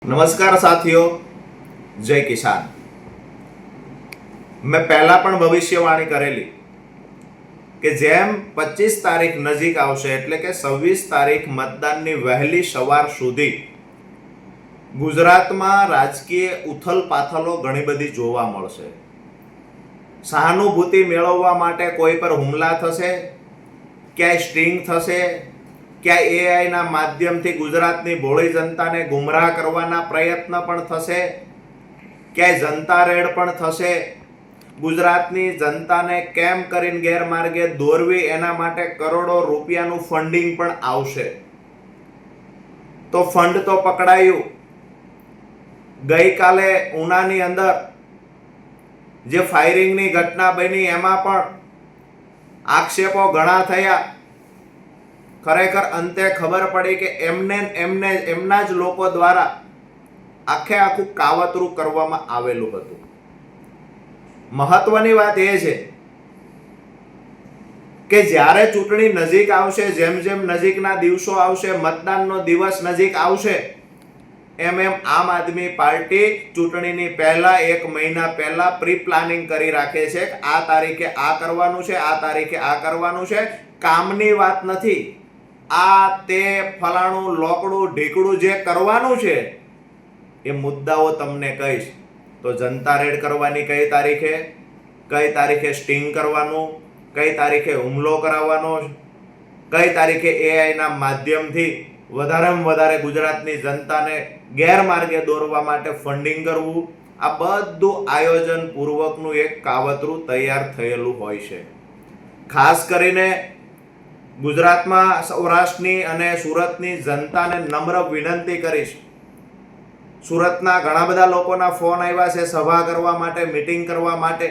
નમસ્કાર સાથીઓ, જય કિસાન। મેં પહેલા પણ ભવિષ્યવાણી કરેલી કે જેમ 25 તારીખ નજીક આવશે એટલે કે 26 તારીખ મતદાનની વહેલી સવાર સુધી ગુજરાતમાં રાજકીય ઉથલપાથલો ઘણી બધી જોવા મળશે। સહાનુભૂતિ મેળવવા માટે કોઈ પર હુમલા થશે, ક્યાંય સ્ટિંગ થશે, ક્યાંય એઆઈના માધ્યમથી ગુજરાતની ભોળી જનતાને ગુમરાહ કરવાના પ્રયત્ન પણ થશે, ક્યાંય જનતા રેડ પણ થશે। ગુજરાતની જનતાને કેમ કરીને ગેરમાર્ગે દોરવી એના માટે કરોડો રૂપિયાનું ફંડિંગ પણ આવશે। તો ફંડ તો પકડાયું। ગઈકાલે ઉનાની અંદર જે ફાયરિંગની ઘટના બની એમાં પણ આક્ષેપો ઘણા થયા। ખરેખર અંતે ખબર પડી કે એમના જ લોકો દ્વારા આખે આખું કાવતરું કરવામાં આવેલું હતું। મહત્વની વાત એ છે કે જ્યારે ચૂંટણી નજીક આવશે, જેમ જેમ નજીકના દિવસો આવશે, મતદાનનો દિવસ નજીક આવશે, એમ આમ આદમી પાર્ટી ચૂંટણીની પહેલા 1 મહિના પહેલા પ્રી પ્લાનિંગ કરી રાખે છે કે આ તારીખે આ કરવાનું છે, આ તારીખે આ કરવાનું છે। કામની વાત નથી, આ તે ફલાણું લોકડું ઢીકડું જે કરવાનું છે એ મુદ્દાઓ તમને કહીશ। તો જનતા રેડ કરવાની કઈ તારીખે સ્ટિંગ કરવાનું, કઈ તારીખે હુમલો કરાવવાનો, કઈ તારીખે એઆઈના માધ્યમથી વધારેમાં વધારે ગુજરાતની જનતાને ગેરમાર્ગે દોરવા માટે ફંડિંગ કરવું, આ બધું આયોજન પૂર્વકનું એક કાવતરું તૈયાર થયેલું હોય છે। ખાસ કરીને ગુજરાતમાં સૌરાષ્ટ્રની અને સુરતની જનતાને નમ્ર વિનંતી કરીશ। સુરતના ઘણા બધા લોકોના ફોન આવ્યા છે સભા કરવા માટે, મીટિંગ કરવા માટે।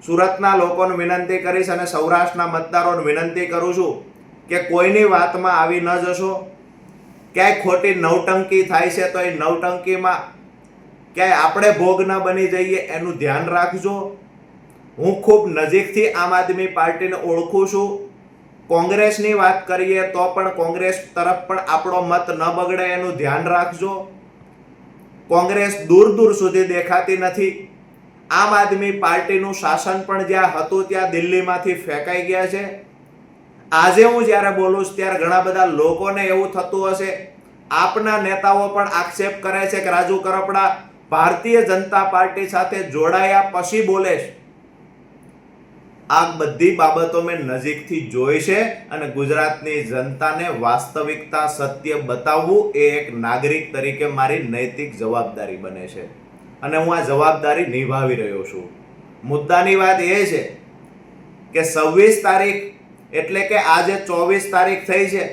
સુરતના લોકોને વિનંતી કરીશ અને સૌરાષ્ટ્રના મતદારોને વિનંતી કરું છું કે કોઈની વાતમાં આવી ન જશો। ક્યાંય ખોટી નવટંકી થાય છે તો એ નવટંકીમાં ક્યાંય આપણે ભોગ ન બની જઈએ એનું ધ્યાન રાખજો। હું ખૂબ નજીકથી આમ આદમી પાર્ટીને ઓળખું છું। કોંગ્રેસની વાત કરીએ તો પણ કોંગ્રેસ તરફ પણ આપણો મત ન બગડે એનું ધ્યાન રાખજો। કોંગ્રેસ દૂર દૂર સુધી દેખાતી નથી। આમ આદમી પાર્ટીનું શાસન પણ જ્યાં હતું ત્યાં દિલ્હીમાંથી ફેંકાઈ ગયા છે। આજે હું જ્યારે બોલું છું ત્યારે ઘણા બધા લોકોને એવું થતું હશે, આપના નેતાઓ પણ આક્ષેપ કરે છે કે રાજુ કરપડા ભારતીય જનતા પાર્ટી સાથે જોડાયા પછી બોલે છે। આ બધી બાબતો મેં નજીકથી જોઈ છે અને ગુજરાતની જનતાને વાસ્તવિકતા સત્ય બતાવવું એ એક નાગરિક તરીકે મારી નૈતિક જવાબદારી બને છે અને હું આ જવાબદારી નિભાવી રહ્યો છું। મુદ્દાની વાત એ છે કે 26 તારીખ એટલે કે આજે 24 તારીખ થઈ છે।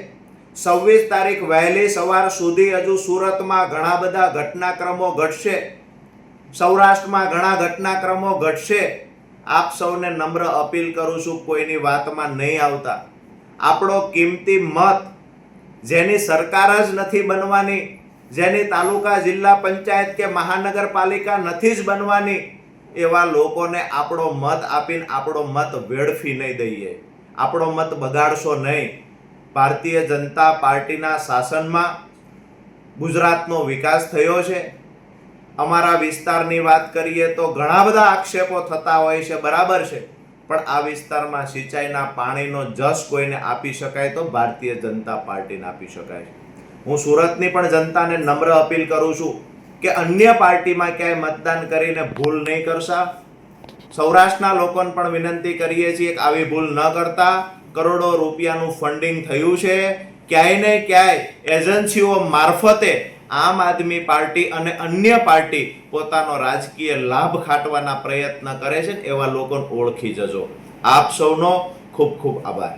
26 તારીખ વહેલી સવાર સુધી હજુ સુરતમાં ઘણા બધા ઘટનાક્રમો ઘટશે, સૌરાષ્ટ્રમાં ઘણા ઘટનાક્રમો ઘટશે। આપ સૌને નમ્ર અપીલ કરું છું, કોઈની વાતમાં નહીં આવતા। આપણો કિંમતી મત, જેની સરકાર જ નથી બનવાની, જેની તાલુકા જિલ્લા પંચાયત કે મહાનગરપાલિકા નથી જ બનવાની, એવા લોકોને આપણો મત આપીને આપણો મત વેડફી નહીં દઈએ। આપણો મત બગાડશો નહીં। ભારતીય જનતા પાર્ટીના શાસનમાં ગુજરાતનો વિકાસ થયો છે। અમારા વિસ્તારની વાત કરીએ તો ઘણા બધા આક્ષેપો થતા હોય છે, બરાબર છે, પણ આ વિસ્તારમાં સિંચાઈના પાણીનો જસ કોઈને આપી શકાય તો ભારતીય જનતા પાર્ટીને આપી શકાય। હું સુરતની પણ જનતાને નમ્ર અપીલ કરું છું કે અન્ય પાર્ટીમાં ક્યાંય મતદાન કરીને ભૂલ નહીં કરશા। સૌરાષ્ટ્રના લોકોને પણ વિનંતી કરીએ છીએ કે આવી ભૂલ ન કરતા। કરોડો રૂપિયાનું ફંડિંગ થયું છે। ક્યાંય ને ક્યાંય એજન્સીઓ મારફતે આમ આદમી પાર્ટી અને અન્ય પાર્ટી પોતાનો રાજકીય લાભ ખાટવાના પ્રયત્ન કરે છે, એવા લોકોને ઓળખી જજો। આપ સૌનો ખૂબ ખૂબ આભાર।